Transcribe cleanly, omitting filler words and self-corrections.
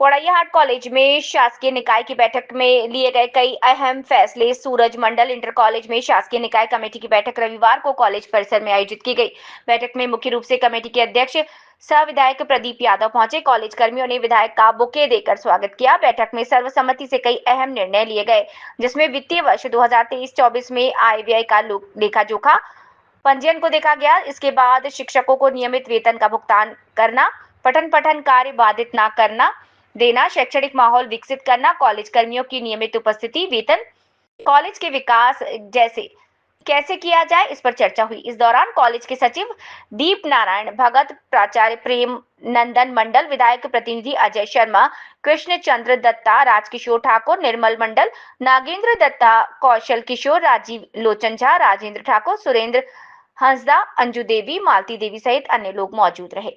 Poraiyahat college में शासकीय निकाय की बैठक में लिए गए कई अहम फैसले। सूरज मंडल इंटर कॉलेज में शासकीय निकाय कमेटी की बैठक रविवार को कॉलेज परिसर में आयोजित की गई। बैठक में मुख्य रूप से कमेटी के अध्यक्ष सह विधायक प्रदीप यादव पहुंचे। कॉलेज कर्मियों ने विधायक का बुके देकर स्वागत किया। बैठक में सर्वसम्मति से कई अहम निर्णय लिए गए, जिसमें वित्तीय वर्ष 2023-24 में आय व्यय का लेखा जोखा पंजीयन को देखा गया। इसके बाद शिक्षकों को नियमित वेतन का भुगतान करना, पठन कार्य बाधित न करना देना, शैक्षणिक माहौल विकसित करना, कॉलेज कर्मियों की नियमित उपस्थिति, वेतन, कॉलेज के विकास जैसे कैसे किया जाए, इस पर चर्चा हुई। इस दौरान कॉलेज के सचिव दीप नारायण भगत, प्राचार्य प्रेम नंदन मंडल, विधायक प्रतिनिधि अजय शर्मा, कृष्ण चंद्र दत्ता, राजकिशोर ठाकुर, निर्मल मंडल, नागेंद्र दत्ता, कौशल किशोर, राजीव लोचन झा, राजेंद्र ठाकुर, सुरेंद्र हंसदा, अंजू देवी, मालती देवी सहित अन्य लोग मौजूद रहे।